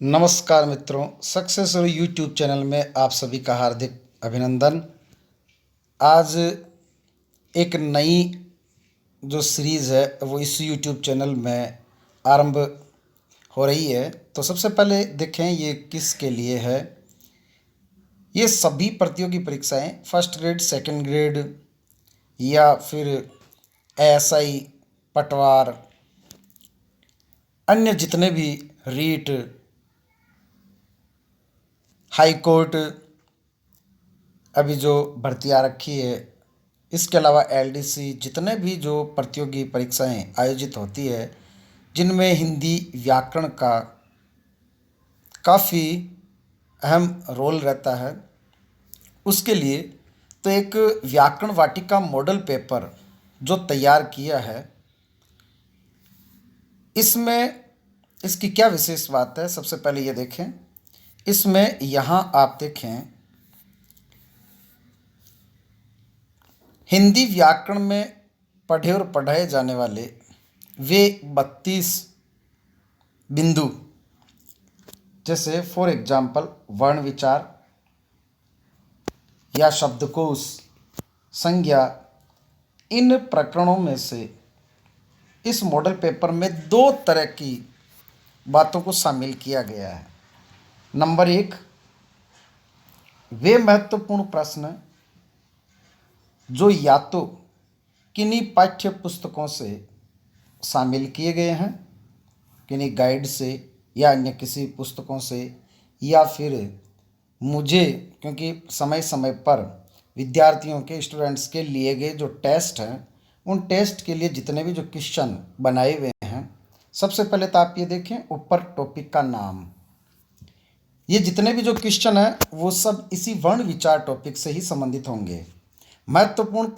नमस्कार मित्रों, success YouTube channel में आप सभी का हार्दिक अभिनंदन। आज एक नई जो सीरीज़ है वो इस यूट्यूब चैनल में आरंभ हो रही है। तो सबसे पहले देखें ये किसके लिए है। ये सभी प्रतियोगी परीक्षाएं फर्स्ट ग्रेड, सेकंड ग्रेड या फिर एएसआई, पटवार, अन्य जितने भी रीट, हाई कोर्ट अभी जो भर्ती आ रखी है, इसके अलावा एलडीसी, जितने भी जो प्रतियोगी परीक्षाएं आयोजित होती है जिनमें हिंदी व्याकरण का काफ़ी अहम रोल रहता है, उसके लिए तो एक व्याकरण वाटिका मॉडल पेपर जो तैयार किया है, इसमें इसकी क्या विशेष बात है। सबसे पहले ये देखें, इसमें यहाँ आप देखें हिंदी व्याकरण में पढ़े और पढ़ाए जाने वाले वे 32 बिंदु, जैसे फॉर एग्जाम्पल वर्ण विचार या शब्दकोश, संज्ञा, इन प्रकरणों में से इस मॉडल पेपर में दो तरह की बातों को शामिल किया गया है। नंबर एक, वे महत्वपूर्ण प्रश्न जो या तो किन्हीं पाठ्य पुस्तकों से शामिल किए गए हैं, किन्हीं गाइड से या अन्य किसी पुस्तकों से, या फिर मुझे क्योंकि समय समय पर विद्यार्थियों के, स्टूडेंट्स के लिए गए जो टेस्ट हैं, उन टेस्ट के लिए जितने भी जो क्वेश्चन बनाए हुए हैं, सबसे पहले तो आप ये देखें ऊपर टॉपिक का नाम, ये जितने भी जो क्वेश्चन हैं वो सब इसी वर्ण विचार टॉपिक से ही संबंधित होंगे। महत्वपूर्ण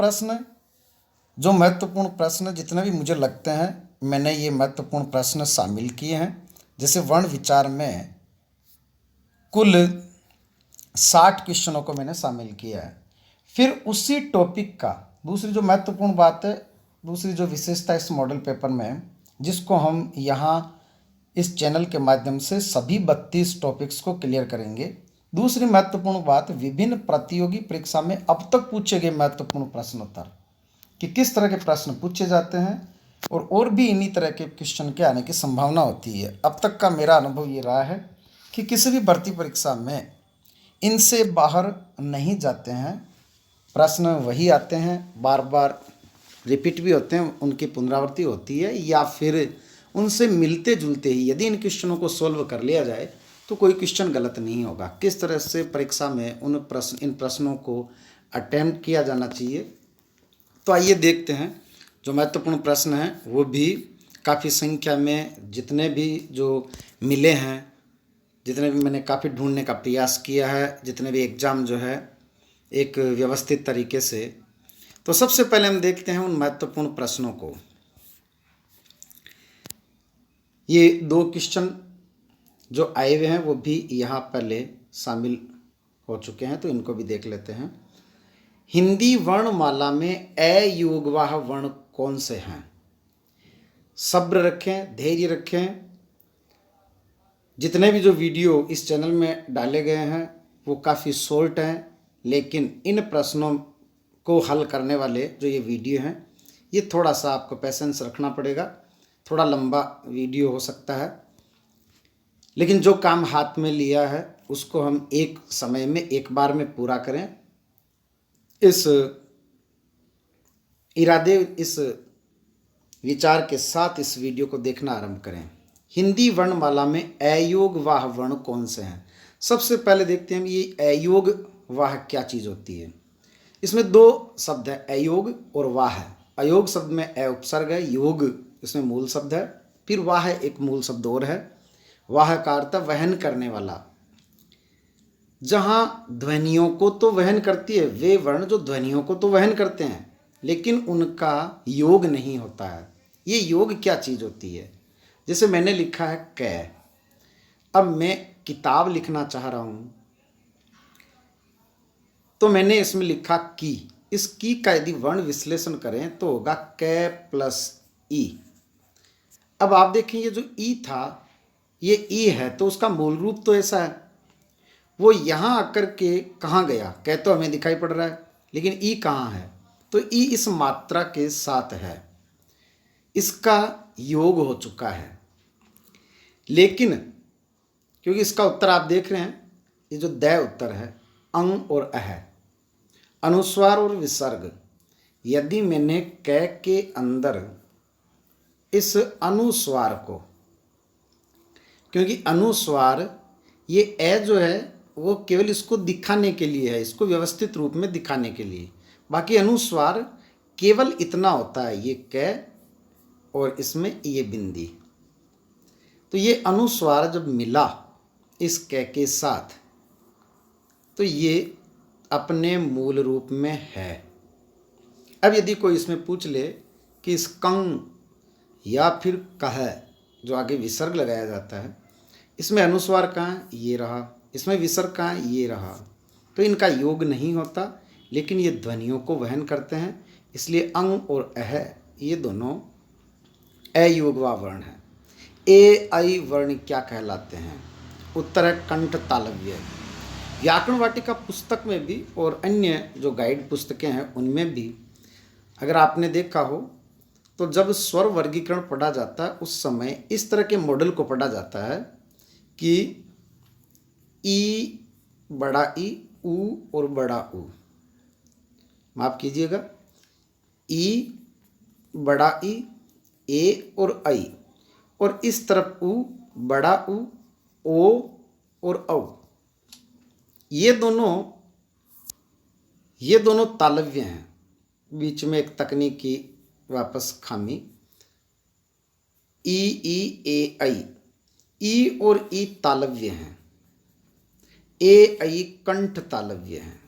प्रश्न जितने भी मुझे लगते हैं, मैंने ये महत्वपूर्ण प्रश्न शामिल किए हैं। जैसे वर्ण विचार में कुल 60 क्वेश्चनों को मैंने शामिल किया है। फिर उसी टॉपिक का दूसरी जो महत्वपूर्ण बात है, दूसरी जो विशेषता इस मॉडल पेपर में, जिसको हम यहाँ इस चैनल के माध्यम से सभी 32 टॉपिक्स को क्लियर करेंगे। दूसरी महत्वपूर्ण बात, विभिन्न प्रतियोगी परीक्षा में अब तक पूछे गए महत्वपूर्ण प्रश्नोत्तर, कि किस तरह के प्रश्न पूछे जाते हैं और भी इन्हीं तरह के क्वेश्चन के आने की संभावना होती है। अब तक का मेरा अनुभव ये रहा है कि किसी भी भर्ती परीक्षा में इनसे बाहर नहीं जाते हैं, प्रश्न वही आते हैं, बार बार रिपीट भी होते हैं, उनकी पुनरावृत्ति होती है, या फिर उनसे मिलते जुलते ही यदि इन क्वेश्चनों को सोल्व कर लिया जाए तो कोई क्वेश्चन गलत नहीं होगा। किस तरह से परीक्षा में इन प्रश्नों को अटेम्प्ट किया जाना चाहिए। तो आइए देखते हैं जो महत्वपूर्ण प्रश्न हैं, वो भी काफ़ी संख्या में जितने भी जो मिले हैं, जितने भी मैंने काफ़ी ढूंढने का प्रयास किया है, जितने भी एग्ज़ाम जो है एक व्यवस्थित तरीके से। तो सबसे पहले हम देखते हैं उन महत्वपूर्ण प्रश्नों को। ये दो क्वेश्चन जो आए हुए हैं वो भी यहाँ पहले शामिल हो चुके हैं, तो इनको भी देख लेते हैं। हिंदी वर्णमाला में अयोगवाह वर्ण कौन से हैं। सब्र रखें, धैर्य रखें। जितने भी जो वीडियो इस चैनल में डाले गए हैं वो काफ़ी शॉर्ट हैं, लेकिन इन प्रश्नों को हल करने वाले जो ये वीडियो हैं, ये थोड़ा सा आपको पेशेंस रखना पड़ेगा। थोड़ा लंबा वीडियो हो सकता है, लेकिन जो काम हाथ में लिया है उसको हम एक समय में, एक बार में पूरा करें, इस इरादे, इस विचार के साथ इस वीडियो को देखना आरंभ करें। हिंदी वर्णमाला में अयोगवाह वर्ण कौन से हैं। सबसे पहले देखते हैं ये अयोगवाह क्या चीज़ होती है। इसमें दो शब्द है, अयोग और वाह है। अयोग शब्द में अ उपसर्ग है, योग इसमें मूल शब्द है, फिर वाह एक मूल शब्द और है। वाह का अर्थ वहन करने वाला, जहाँ ध्वनियों को तो वहन करती है, वे वर्ण जो ध्वनियों को तो वहन करते हैं लेकिन उनका योग नहीं होता है। ये योग क्या चीज़ होती है। जैसे मैंने लिखा है क, अब मैं किताब लिखना चाह रहा हूँ तो मैंने इसमें लिखा की। इस की का यदि वर्ण विश्लेषण करें तो होगा क प्लस ई। अब आप देखें ये जो ई था ये ई है तो उसका मूल रूप तो ऐसा है। वो यहाँ आकर के कहाँ गया, कह तो हमें दिखाई पड़ रहा है, लेकिन ई कहाँ है, तो ई इस मात्रा के साथ है, इसका योग हो चुका है। लेकिन क्योंकि इसका उत्तर आप देख रहे हैं, ये जो द उत्तर है अंग और अह, अनुस्वार और विसर्ग, यदि मैंने क के अंदर इस अनुस्वार को, क्योंकि अनुस्वार ये ए जो है वो केवल इसको दिखाने के लिए है, इसको व्यवस्थित रूप में दिखाने के लिए, बाकी अनुस्वार केवल इतना होता है, ये क और इसमें ये बिंदी। तो ये अनुस्वार जब मिला इस क के साथ तो ये अपने मूल रूप में है। अब यदि कोई इसमें पूछ ले कि इस कंग या फिर कह जो आगे विसर्ग लगाया जाता है, इसमें अनुस्वार कहाँ है, ये रहा, इसमें विसर्ग कहाँ है, ये रहा, तो इनका योग नहीं होता, लेकिन ये ध्वनियों को वहन करते हैं, इसलिए अंग और अह ये दोनों अयोगवा वर्ण है। ए ऐ वर्ण क्या कहलाते हैं, उत्तर है कंठ तालव्य। व्याकरण वाटिका पुस्तक में भी और अन्य जो गाइड पुस्तकें हैं उनमें भी अगर आपने देखा हो तो जब स्वर वर्गीकरण पढ़ा जाता है उस समय इस तरह के मॉडल को पढ़ा जाता है कि ई, बड़ा ई, ऊ और बड़ा ऊ, माफ कीजिएगा, ई, बड़ा ई, ए और आई, और इस तरफ ऊ, बड़ा ऊ, ओ और औ, ये दोनों तालव्य हैं। बीच में एक तकनीकी वापस खामी, ई ए आई, ई और ई तालव्य हैं, ए आई कंठ तालव्य हैं।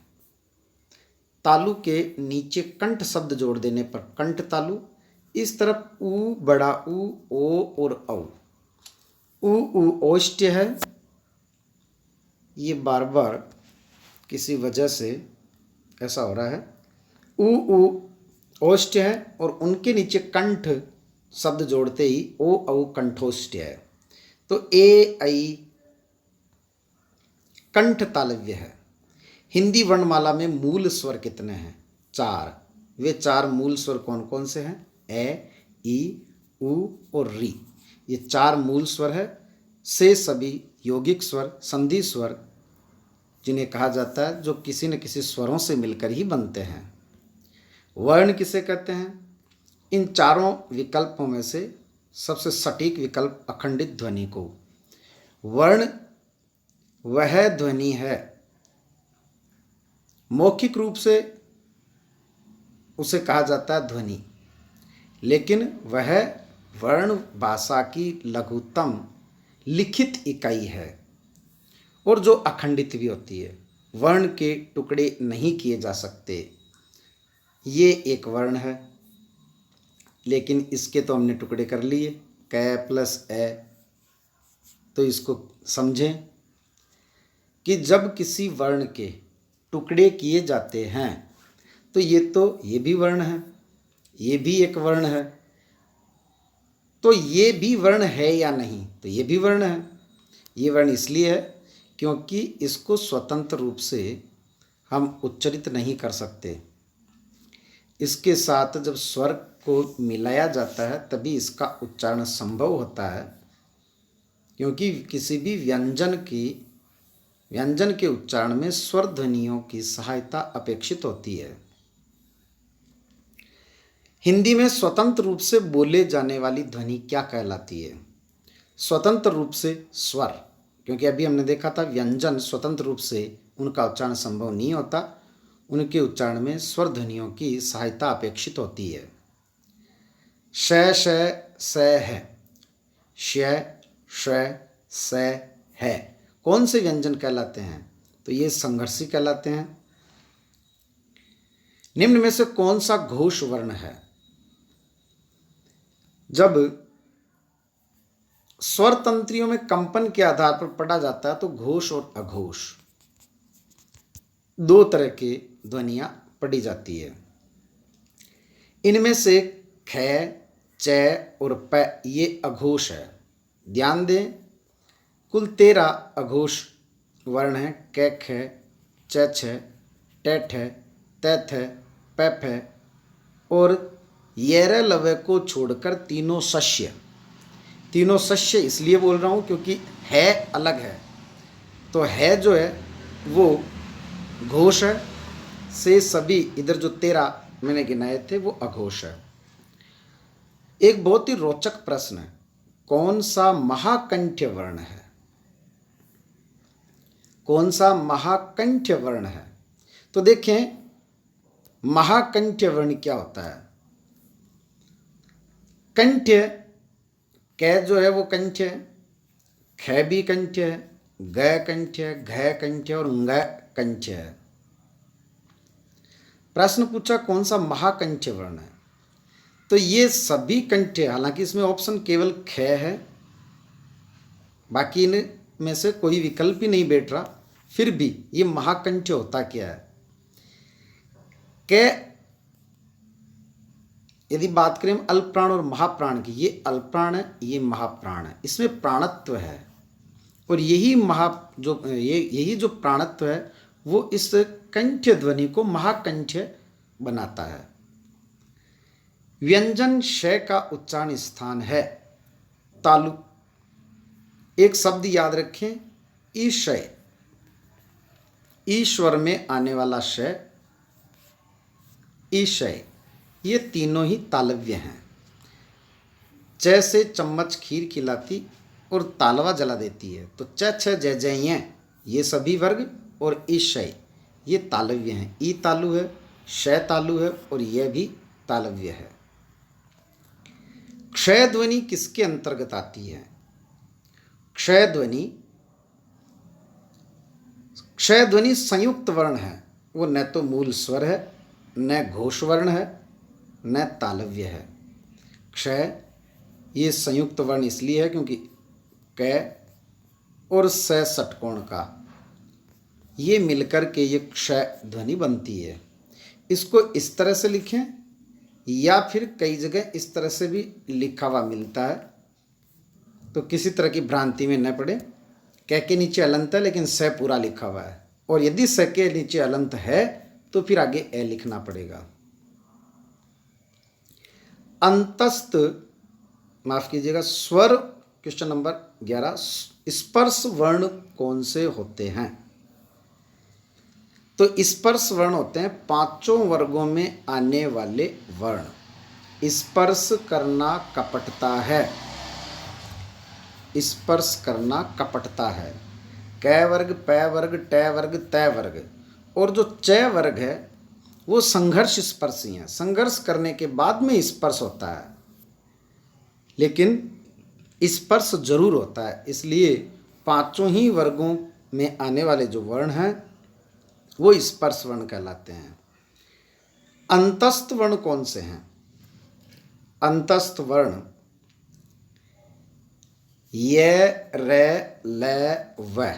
तालु के नीचे कंठ शब्द जोड़ देने पर कंठ तालु, इस तरफ ऊ, बड़ा ऊ, ओ और औ। ऊ ओष्ठ्य है, ये बार बार किसी वजह से ऐसा हो रहा है, ऊ ओष्ठ्य है और उनके नीचे कंठ शब्द जोड़ते ही ओ औ कंठोष्ठ्य है, तो ए ऐ कंठ तालव्य है। हिंदी वर्णमाला में मूल स्वर कितने हैं, 4। वे 4 मूल स्वर कौन कौन से हैं, ए, ई, ऊ और री, ये 4 मूल स्वर है। से सभी यौगिक स्वर, संधि स्वर जिन्हें कहा जाता है, जो किसी न किसी स्वरों से मिलकर ही बनते हैं। वर्ण किसे कहते हैं, इन चारों विकल्पों में से सबसे सटीक विकल्प अखंडित ध्वनि को। वर्ण वह ध्वनि है, मौखिक रूप से उसे कहा जाता है ध्वनि, लेकिन वह वर्ण भाषा की लघुत्तम लिखित इकाई है और जो अखंडित भी होती है। वर्ण के टुकड़े नहीं किए जा सकते। ये एक वर्ण है, लेकिन इसके तो हमने टुकड़े कर लिए, क प्लस ए। तो इसको समझें कि जब किसी वर्ण के टुकड़े किए जाते हैं तो ये भी वर्ण है, ये भी एक वर्ण है, तो ये भी वर्ण है या नहीं, तो ये भी वर्ण है। ये वर्ण इसलिए है क्योंकि इसको स्वतंत्र रूप से हम उच्चारित नहीं कर सकते। इसके साथ जब स्वर को मिलाया जाता है तभी इसका उच्चारण संभव होता है, क्योंकि किसी भी व्यंजन के उच्चारण में स्वर ध्वनियों की सहायता अपेक्षित होती है। हिंदी में स्वतंत्र रूप से बोले जाने वाली ध्वनि क्या कहलाती है, स्वतंत्र रूप से स्वर, क्योंकि अभी हमने देखा था व्यंजन स्वतंत्र रूप से उनका उच्चारण संभव नहीं होता, उनके उच्चारण में स्वर ध्वनियों की सहायता अपेक्षित होती है। श, श, है, श, श, है, कौन से व्यंजन कहलाते हैं, तो ये संघर्षी कहलाते हैं। निम्न में से कौन सा घोष वर्ण है, जब स्वर तंत्रियों में कंपन के आधार पर पढ़ा जाता है तो घोष और अघोष 2 तरह की ध्वनियां पढ़ी जाती है। इनमें से ख, च और प ये अघोष है। ध्यान दें कुल 13 अघोष वर्ण हैं। कैक है, चच है, टेट है, तैथ है, पैप है और येरे लवे को छोड़कर तीनों शस्य। तीनों शस्य इसलिए बोल रहा हूँ क्योंकि है अलग है, तो है जो है वो घोष है, से सभी इधर जो 13 मैंने गिनाए थे वो अघोष है। एक बहुत ही रोचक प्रश्न है, कौन सा महाकंठ्य वर्ण है? कौन सा महाकंठ्य वर्ण है? तो देखें महाकंठ्य वर्ण क्या होता है। कंठ्य, कै जो है वो कंठ्य है, ख भी कंठ्य है, ग कंठ्य है, घ कंठ्य और ङ कंठ्य है। प्रश्न पूछा कौन सा महाकंठ्य वर्ण है, तो ये सभी कंठ्य, हालांकि इसमें ऑप्शन केवल ख है, बाकी इन में से कोई विकल्प ही नहीं बैठ रहा, फिर भी ये महाकंठ्य होता क्या है? क यदि बात करें अल्पप्राण और महाप्राण की, ये अल्पप्राण है, ये महाप्राण है, इसमें प्राणत्व है और यही जो प्राणत्व है वो इस कंठ्य ध्वनि को महाकंठ्य बनाता है। व्यंजन श का उच्चारण स्थान है तालु। एक शब्द याद रखें, ईशय, ईश्वर में आने वाला श, ईशय, ये तीनों ही तालव्य हैं। च से चम्मच खीर खिलाती और तालवा जला देती है, तो च छ जय जय ये सभी वर्ग और ईशय ये तालव्य हैं। ई तालु है, श तालु है और यह भी तालव्य है। क्षय ध्वनि किसके अंतर्गत आती है? क्षय ध्वनि संयुक्त वर्ण है, वो न तो मूल स्वर है, न घोष वर्ण है, न तालव्य है। क्षय ये संयुक्त वर्ण इसलिए है क्योंकि क और स षटकोण का ये मिलकर के ये क्षय ध्वनि बनती है। इसको इस तरह से लिखें या फिर कई जगह इस तरह से भी लिखा हुआ मिलता है, तो किसी तरह की भ्रांति में न पड़े। क के नीचे अलंत है लेकिन स पूरा लिखा हुआ है, और यदि स के नीचे अलंत है तो फिर आगे ए लिखना पड़ेगा। अंतस्थ, माफ कीजिएगा, स्वर क्वेश्चन नंबर 11, स्पर्श वर्ण कौन से होते हैं? तो स्पर्श वर्ण होते हैं पांचों वर्गों में आने वाले वर्ण। स्पर्श करना कपटता है, स्पर्श करना कपटता है। क वर्ग, पै वर्ग, ट वर्ग, तै वर्ग और जो च वर्ग है वो संघर्ष स्पर्शी है। संघर्ष करने के बाद में स्पर्श होता है, लेकिन स्पर्श जरूर होता है। इसलिए पांचों ही वर्गों में आने वाले जो वर्ण हैं वो स्पर्श वर्ण कहलाते हैं। अंतस्थ वर्ण कौन से हैं? अंतस्थ वर्ण य, रे, ल, व,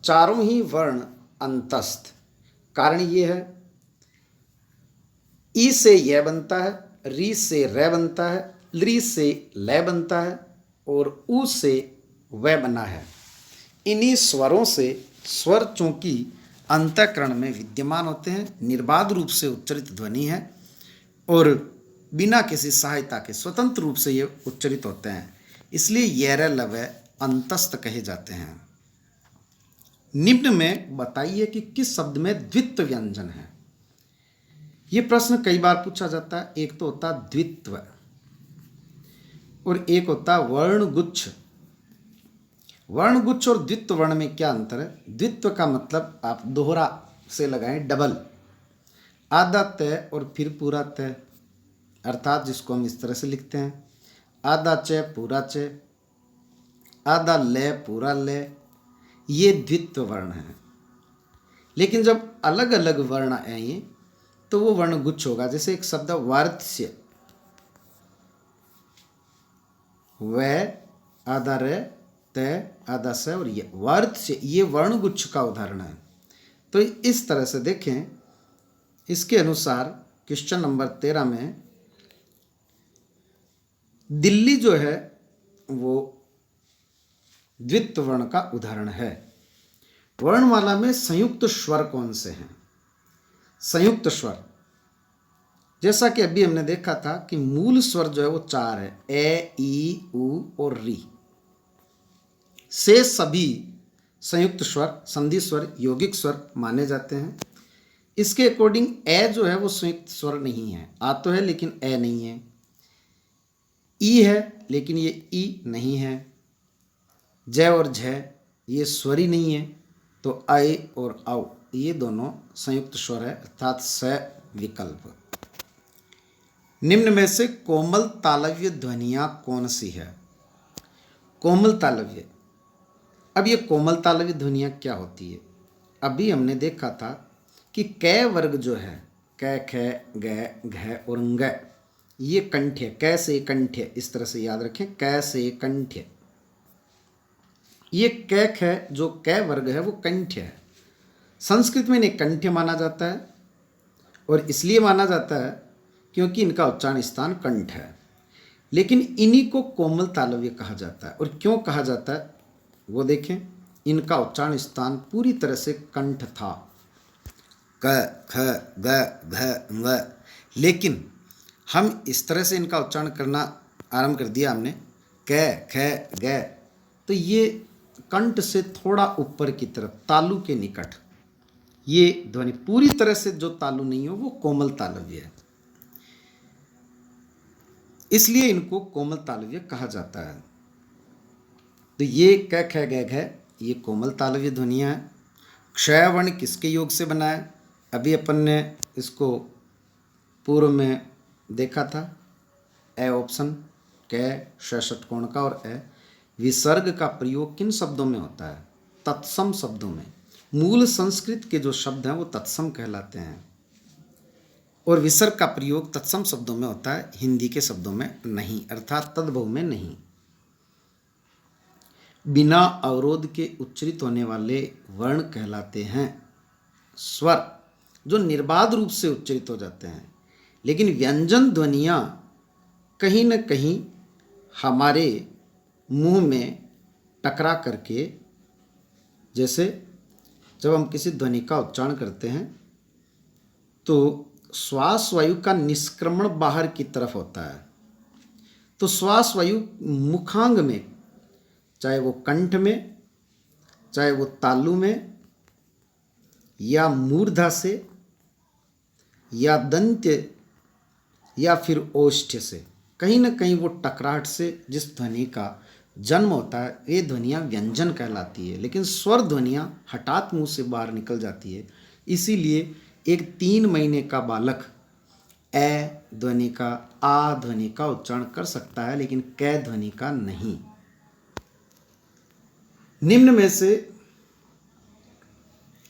चारों ही वर्ण अंतस्थ। कारण ये है, ई से य बनता है, री से रे बनता है, लृ से ल बनता है और उ से व बना है। इन्हीं स्वरों से स्वर चूंकि अंतःकरण में विद्यमान होते हैं, निर्बाध रूप से उच्चरित ध्वनि है और बिना किसी सहायता के स्वतंत्र रूप से ये उच्चरित होते हैं, इसलिए येर लव अंतस्थ कहे जाते हैं। निम्न में बताइए कि किस शब्द में द्वित्व व्यंजन है। ये प्रश्न कई बार पूछा जाता है। एक तो होता द्वित्व और एक होता वर्णगुच्छ। वर्णगुच्छ और द्वित्व वर्ण में क्या अंतर है? द्वित्व का मतलब आप दोहरा से लगाएं, डबल, आधा तय और फिर पूरा तय, अर्थात जिसको हम इस तरह से लिखते हैं आधा च पूरा च, आधा ले पूरा ले, ये द्वित्व वर्ण है। लेकिन जब अलग अलग वर्ण आएंगे तो वो वर्णगुच्छ होगा। जैसे एक शब्द वार्त्स्य, वह आधा रे, तय आधा स और ये वार्त्स्य, ये वर्णगुच्छ का उदाहरण है। तो इस तरह से देखें, इसके अनुसार क्वेश्चन नंबर 13 में दिल्ली जो है वो द्वित्व वर्ण का उदाहरण है। वर्णमाला में संयुक्त स्वर कौन से हैं? संयुक्त स्वर, जैसा कि अभी हमने देखा था कि मूल स्वर जो है वो 4 है, ए, ई, उ और री। से सभी संयुक्त स्वर, संधि स्वर, यौगिक स्वर माने जाते हैं। इसके अकॉर्डिंग ए जो है वो संयुक्त स्वर नहीं है। आ तो है लेकिन ए नहीं है। ई है लेकिन ये ई नहीं है। जय और झ ये स्वर ही नहीं है। तो आय और औ ये दोनों संयुक्त स्वर है, अर्थात स विकल्प। निम्न में से कोमल तालव्य ध्वनियाँ कौन सी है? कोमल तालव्य, अब ये कोमल तालव्य ध्वनियाँ क्या होती है? अभी हमने देखा था कि कै वर्ग जो है, कै, ख, ग, घ और ng, ये कंठ्य, कै से कंठ्य, इस तरह से याद रखें, कै से कंठ्य। ये कै ख जो कै वर्ग है वो कंठ्य है। संस्कृत में इन्हें कंठ्य माना जाता है और इसलिए माना जाता है क्योंकि इनका उच्चारण स्थान कंठ है। लेकिन इन्हीं को कोमल तालव्य कहा जाता है। और क्यों कहा जाता है वो देखें। इनका उच्चारण स्थान पूरी तरह से कंठ था, क, ख, ग, घ, ng, लेकिन हम इस तरह से इनका उच्चारण करना आरंभ कर दिया हमने, क, ख, ग, तो ये कंठ से थोड़ा ऊपर की तरफ, तालु के निकट, ये ध्वनि पूरी तरह से जो तालु नहीं हो वो कोमल तालव्य है। इसलिए इनको कोमल तालव्य कहा जाता है। तो ये क, ख, ग, घ ये कोमल तालव्य ध्वनियाँ हैं। क्षय वर्ण किसके योग से बना है? अभी अपन ने इसको पूर्व में देखा था। ए ऑप्शन, कै षष्ठकोण का और ए। विसर्ग का प्रयोग किन शब्दों में होता है? तत्सम शब्दों में। मूल संस्कृत के जो शब्द हैं वो तत्सम कहलाते हैं और विसर्ग का प्रयोग तत्सम शब्दों में होता है, हिंदी के शब्दों में नहीं, अर्थात तद्भव में नहीं। बिना अवरोध के उच्चरित होने वाले वर्ण कहलाते हैं स्वर, जो निर्बाध रूप से उच्चरित हो जाते हैं। लेकिन व्यंजन ध्वनियाँ कहीं न कहीं हमारे मुंह में टकरा करके, जैसे जब हम किसी ध्वनि का उच्चारण करते हैं तो श्वास वायु का निष्क्रमण बाहर की तरफ होता है। तो श्वास वायु मुखांग में, चाहे वो कंठ में, चाहे वो तालु में, या मूर्धा से, या दंत्य, या फिर ओष्ठ से, कहीं ना कहीं वो टकराहट से जिस ध्वनि का जन्म होता है ये ध्वनियाँ व्यंजन कहलाती है। लेकिन स्वर ध्वनियाँ हठात मुंह से बाहर निकल जाती है। इसीलिए एक 3 महीने का बालक ए ध्वनि का, आ ध्वनि का उच्चारण कर सकता है, लेकिन कै ध्वनि का नहीं। निम्न में से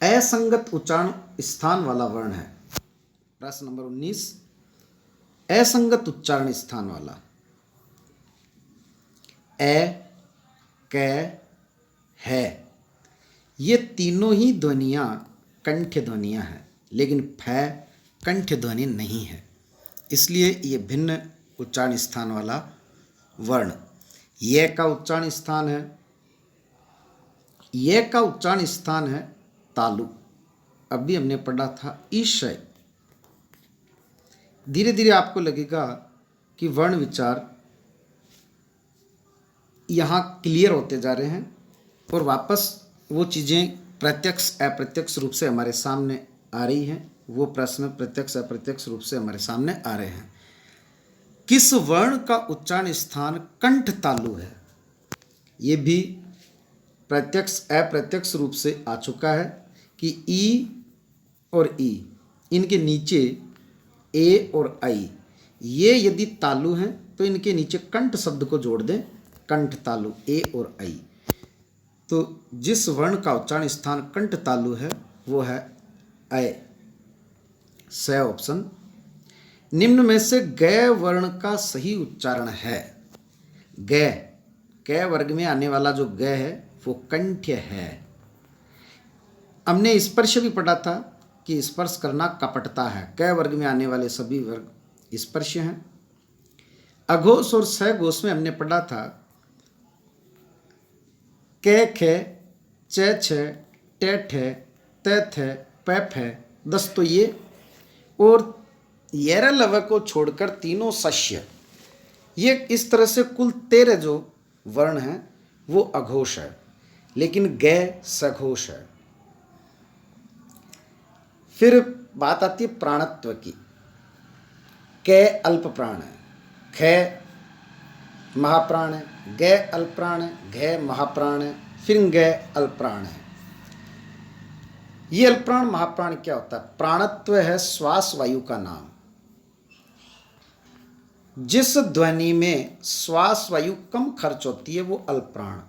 असंगत उच्चारण स्थान वाला वर्ण है। प्रश्न नंबर 19, असंगत उच्चारण स्थान वाला। ए, कै, है, ये तीनों ही ध्वनियाँ कंठ्य ध्वनियाँ हैं, लेकिन फ कंठ्य ध्वनि नहीं है। इसलिए ये भिन्न उच्चारण स्थान वाला वर्ण। ये का उच्चारण स्थान है, ये का उच्चारण स्थान है तालु। अभी हमने पढ़ा था ईशय। धीरे धीरे आपको लगेगा कि वर्ण विचार यहाँ क्लियर होते जा रहे हैं और वापस वो चीज़ें प्रत्यक्ष अप्रत्यक्ष रूप से हमारे सामने आ रही हैं। वो प्रश्न प्रत्यक्ष अप्रत्यक्ष रूप से हमारे सामने आ रहे हैं। किस वर्ण का उच्चारण स्थान कंठ तालु है? ये भी प्रत्यक्ष अप्रत्यक्ष रूप से आ चुका है कि ई और ई, इनके नीचे ए और आई, ये यदि तालु हैं तो इनके नीचे कंठ शब्द को जोड़ दें, कंठ तालु, ए और आई। तो जिस वर्ण का उच्चारण स्थान कंठ तालु है वो है अय, स ऑप्शन। निम्न में से ग वर्ण का सही उच्चारण है। ग, क वर्ग में आने वाला जो ग है वो कंठ्य है। हमने स्पर्श भी पढ़ा था कि स्पर्श करना कपटता है। क वर्ग में आने वाले सभी वर्ग स्पर्श हैं। अघोष और स घोष में हमने पढ़ा था कै खे चे छे टे ठे ते थे पै फे दस तो ये, और येरा लव को छोड़कर तीनों सस्य, ये इस तरह से कुल 13 जो वर्ण हैं वो अघोष है, लेकिन गे सघोष है। फिर बात आती है प्राणत्व की। कै अल्प प्राण है, खे महाप्राण है, गे अल्प प्राण है, घे महाप्राण है, फिर गे अल्प प्राण है। ये अल्पप्राण महाप्राण क्या होता है? प्राणत्व है श्वास वायु का नाम। जिस ध्वनि में श्वास वायु कम खर्च होती है वो अल्पप्राण,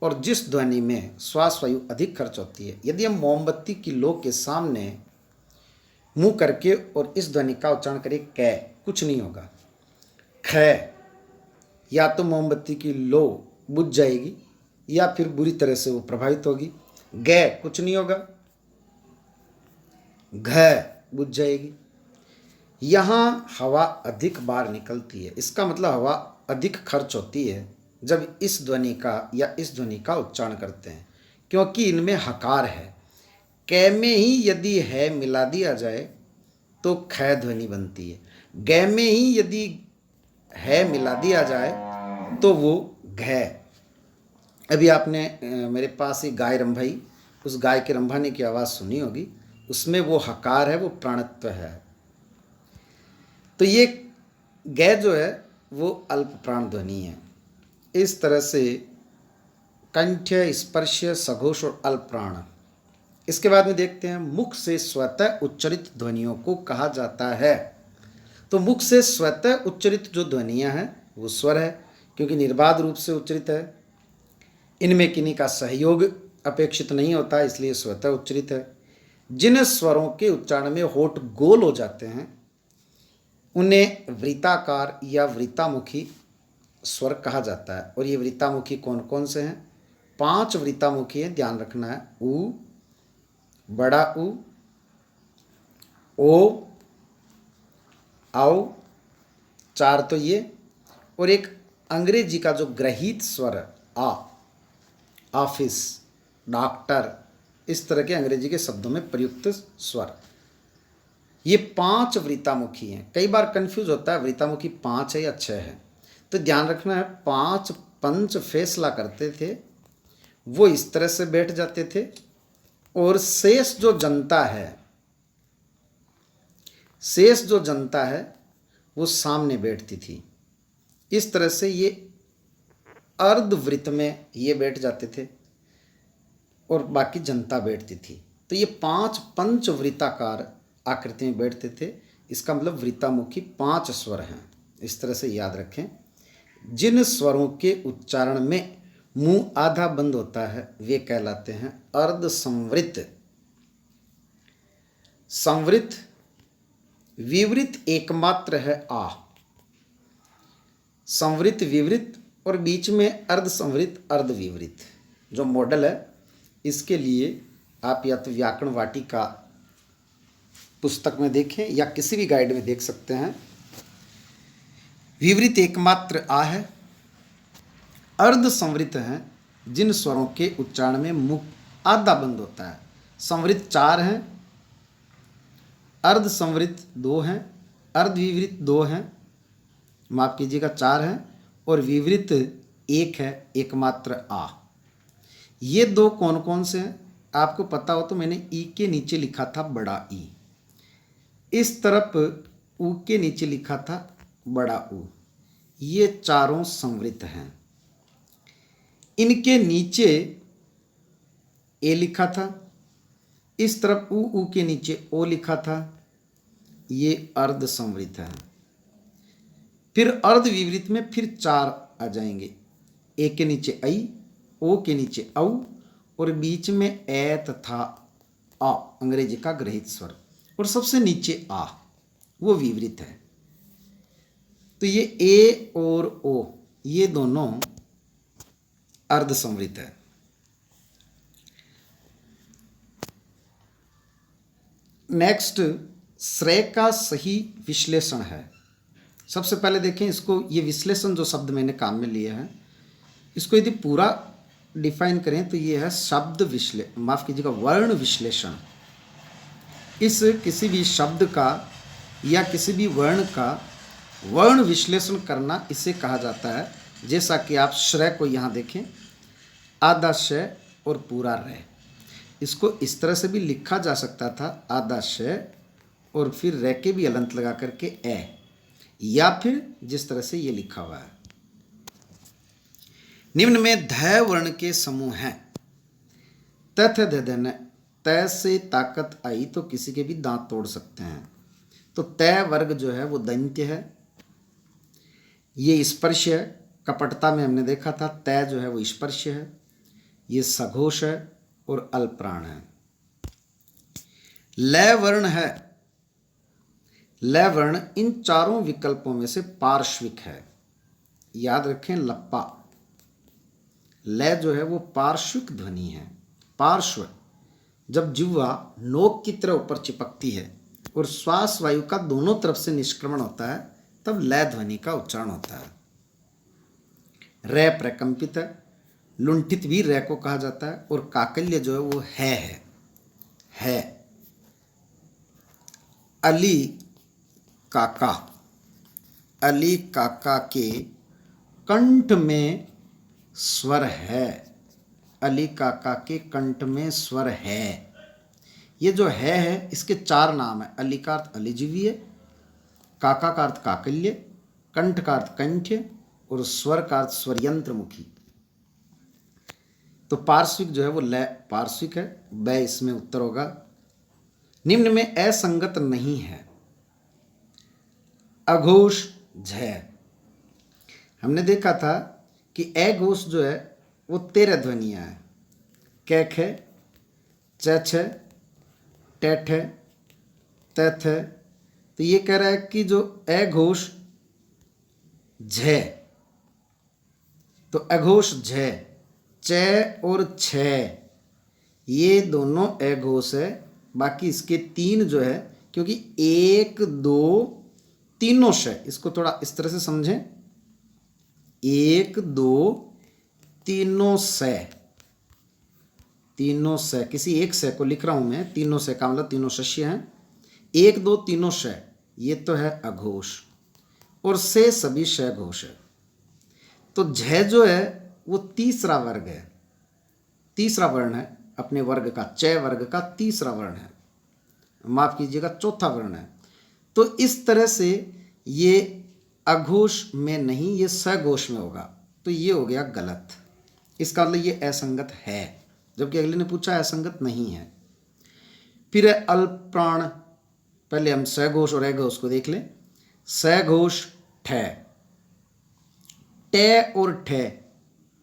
और जिस ध्वनि में श्वास वायु अधिक खर्च होती है, यदि हम मोमबत्ती की लो के सामने मुंह करके और इस ध्वनि का उच्चारण करें कै, कुछ नहीं होगा। ख, या तो मोमबत्ती की लो बुझ जाएगी या फिर बुरी तरह से वो प्रभावित होगी। गे, कुछ नहीं होगा। घ, बुझ जाएगी। यहाँ हवा अधिक बार निकलती है, इसका मतलब हवा अधिक खर्च होती है जब इस ध्वनि का या इस ध्वनि का उच्चारण करते हैं, क्योंकि इनमें हकार है। कै में ही यदि है मिला दिया जाए तो ख ध्वनि बनती है। गे में ही यदि है मिला दिया जाए तो वो घ। अभी आपने मेरे पास ही गाय रंभाई, उस गाय के रंभाने की आवाज़ सुनी होगी, उसमें वो हकार है, वो प्राणत्व है। तो ये गे जो है वो अल्प प्राण ध्वनि है। इस तरह से कंठ, स्पर्श, सघोष और अल्प प्राण। इसके बाद में देखते हैं मुख से स्वतः उच्चरित ध्वनियों को कहा जाता है। तो मुख से स्वतः उच्चरित जो ध्वनियाँ हैं वो स्वर है, क्योंकि निर्बाध रूप से उच्चरित है। इनमें किन्हीं का सहयोग अपेक्षित नहीं होता, इसलिए स्वतः उच्चरित है। जिन स्वरों के उच्चारण में होठ गोल हो जाते हैं उन्हें वृत्ताकार या वृत्तामुखी स्वर कहा जाता है। और ये वृत्तामुखी कौन कौन से हैं? 5 वृत्तामुखी हैं, ध्यान रखना है। उ, बड़ा उ, ओ, आओ, 4 तो ये, और एक अंग्रेजी का जो ग्रहित स्वर है आ, ऑफिस, डॉक्टर, इस तरह के अंग्रेजी के शब्दों में प्रयुक्त स्वर। ये 5 वृत्तामुखी हैं। कई बार कंफ्यूज होता है वृत्तामुखी 5 है या 6 है, तो ध्यान रखना है 5 पंच फैसला करते थे, वो इस तरह से बैठ जाते थे, और शेष जो जनता है वो सामने बैठती थी। इस तरह से ये अर्धवृत्त में ये बैठ जाते थे और बाकी जनता बैठती थी। तो ये 5 पंचवृत्ताकार आकृति में बैठते थे। इसका मतलब वृत्तामुखी 5 स्वर हैं। इस तरह से याद रखें। जिन स्वरों के उच्चारण में मुंह आधा बंद होता है वे कहलाते हैं अर्ध संवृत्त। संवृत्त विवृत एकमात्र है आ, संवृत्त विवृत, और बीच में अर्ध संवृत्त अर्ध विवृत जो मॉडल है, इसके लिए आप या तो व्याकरण वाटिका पुस्तक में देखें या किसी भी गाइड में देख सकते हैं। विवृत एकमात्र आ है। अर्ध संवृत्त हैं जिन स्वरों के उच्चारण में मुख आधा बंद होता है। संवृत्त 4 हैं, अर्ध संवृत्त 2 हैं, अर्ध विवृत 2 हैं, माफ कीजिएगा 4 हैं, और विवृत 1 है, एकमात्र आ। ये 2 कौन कौन से हैं? आपको पता हो तो मैंने ई के नीचे लिखा था बड़ा ई, इस तरफ ऊ के नीचे लिखा था बड़ा ऊ। ये चारों संवृत्त हैं। इनके नीचे ए लिखा था, इस तरफ ऊ के नीचे ओ लिखा था, ये अर्ध संवृत्त है। फिर अर्ध विवृत में फिर 4 आ जाएंगे। ए के नीचे आई, ओ के नीचे औ, और बीच में ए तथा आ, अंग्रेजी का ग्रहित स्वर, और सबसे नीचे आ, वो विवृत है। तो ये ए और ओ ये दोनों अर्ध संवृत्त है। नेक्स्ट श्रेय का सही विश्लेषण है। सबसे पहले देखें इसको, ये विश्लेषण जो शब्द मैंने काम में लिया है, इसको यदि पूरा डिफाइन करें तो ये है शब्द माफ कीजिएगा, वर्ण विश्लेषण। इस किसी भी शब्द का या किसी भी वर्ण का वर्ण विश्लेषण करना इसे कहा जाता है। जैसा कि आप श्रेय को यहाँ देखें, आधा श और पूरा रह। इसको इस तरह से भी लिखा जा सकता था, आधा श और फिर रह के भी अलंत लगा करके ए, या फिर जिस तरह से ये लिखा हुआ है। निम्न में ध वर्ण के समूह हैं। तथ धन, तय से ताकत आई तो किसी के भी दांत तोड़ सकते हैं। तो तय वर्ग जो है वो दंत्य है, ये स्पर्श है। कपटता में हमने देखा था तय जो है वो स्पर्श है, ये सघोष है और अल्पप्राण है। लय वर्ण है। लय वर्ण इन चारों विकल्पों में से पार्श्विक है। याद रखें, लप्पा। लय जो है वो पार्श्विक ध्वनि है। पार्श्व, जब जिह्वा नोक की तरह ऊपर चिपकती है और श्वास वायु का दोनों तरफ से निष्क्रमण होता है, तब लय ध्वनि का उच्चारण होता है। रे प्रकंपित है, लुंठित भी रे को कहा जाता है, और काकल्य जो है वो है। अली काका, अली काका के कंठ में स्वर है। अली काका के कंठ में स्वर है। ये जो है इसके चार नाम है। अली का अर्थ अलिजीवीय, काका का अर्थ काकल्य, कंठ का अर्थ कंठ्य और स्वर का अर्थ स्वरयंत्र मुखी। तो पार्श्विक जो है वो लय पार्श्विक है, बै इसमें उत्तर होगा। निम्न में असंगत नहीं है। अघोष झ। हमने देखा था कि अघोष जो है वो 13 ध्वनियाँ हैं। कैख है, चछ है, टैठ है, तथ है। तो ये कह रहा है कि जो अघोष झ, तो अघोष झ, च और छ ये दोनों अघोष है। बाकी इसके तीन जो है, क्योंकि 1 2 तीनों श, इसको थोड़ा इस तरह से समझें, 1 2 तीनों स, तीनों स, किसी एक स को लिख रहा हूं मैं, तीनों स का मतलब तीनों शस्य हैं। 1 2 तीनों श, ये तो है अघोष, और से सभी श घोष है। तो झ जो है वो तीसरा वर्ग है, तीसरा वर्ण है अपने वर्ग का, च वर्ग का तीसरा वर्ण है, माफ कीजिएगा चौथा वर्ण है। तो इस तरह से ये अघोष में नहीं, ये सघोष में होगा। तो ये हो गया गलत, इसका मतलब ये असंगत है, जबकि अगले ने पूछा असंगत नहीं है। फिर अल्पप्राण, पहले हम सघोष और अघोष को देख लें। सघोष ठ, ट और ठ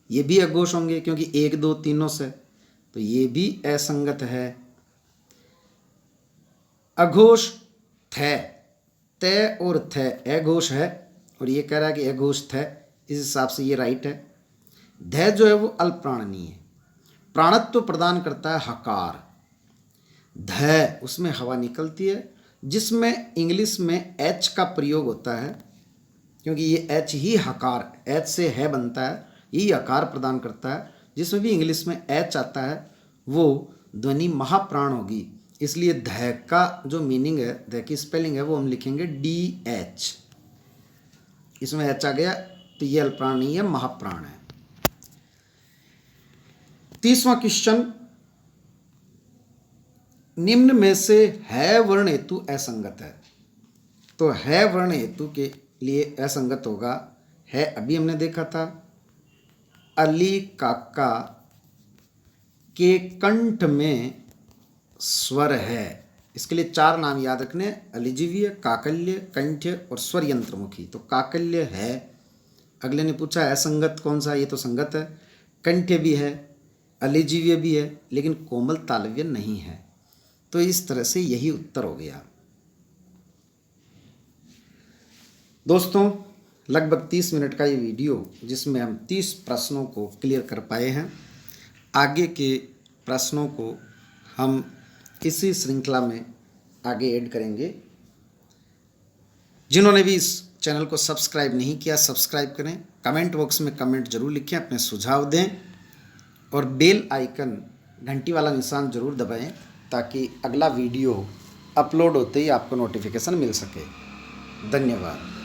ये भी अघोष होंगे, क्योंकि 1 2 तीनों से, तो ये भी असंगत है। अघोष थ, त और थ अघोष है, और ये कह रहा है कि अघोष थ, इस हिसाब से ये राइट है। ध जो है वो अल्पप्राणनीय है, प्राणत्व प्रदान करता है हकार। ध उसमें हवा निकलती है, जिसमें इंग्लिश में एच का प्रयोग होता है, क्योंकि ये एच ही हकार, एच से है बनता है, यही आकार प्रदान करता है। जिसमें भी इंग्लिश में एच आता है वो ध्वनि महाप्राण होगी। इसलिए ध का जो मीनिंग है, ध की स्पेलिंग है, वो हम लिखेंगे DH। इसमें एच आ गया तो ये अल्पप्राण नहीं है, महाप्राण है। 30वां क्वेश्चन, निम्न में से है वर्ण हेतु असंगत है। तो है वर्ण हेतु के लिए असंगत होगा, है अभी हमने देखा था, अली काका के कंठ में स्वर है। इसके लिए 4 नाम याद रखने, अलिजीवीय, काकल्य, कंठ्य और स्वर यंत्रमुखी। तो काकल्य है, अगले ने पूछा असंगत कौन सा, ये तो संगत है। कंठ्य भी है, अलिजीवीय भी है, लेकिन कोमल तालव्य नहीं है। तो इस तरह से यही उत्तर हो गया। दोस्तों, लगभग 30 मिनट का ये वीडियो, जिसमें हम 30 प्रश्नों को क्लियर कर पाए हैं। आगे के प्रश्नों को हम इसी श्रृंखला में आगे ऐड करेंगे। जिन्होंने भी इस चैनल को सब्सक्राइब नहीं किया, सब्सक्राइब करें। कमेंट बॉक्स में कमेंट जरूर लिखें, अपने सुझाव दें, और बेल आइकन घंटी वाला निशान ज़रूर दबाएं ताकि अगला वीडियो अपलोड होते ही आपको नोटिफिकेशन मिल सके। धन्यवाद।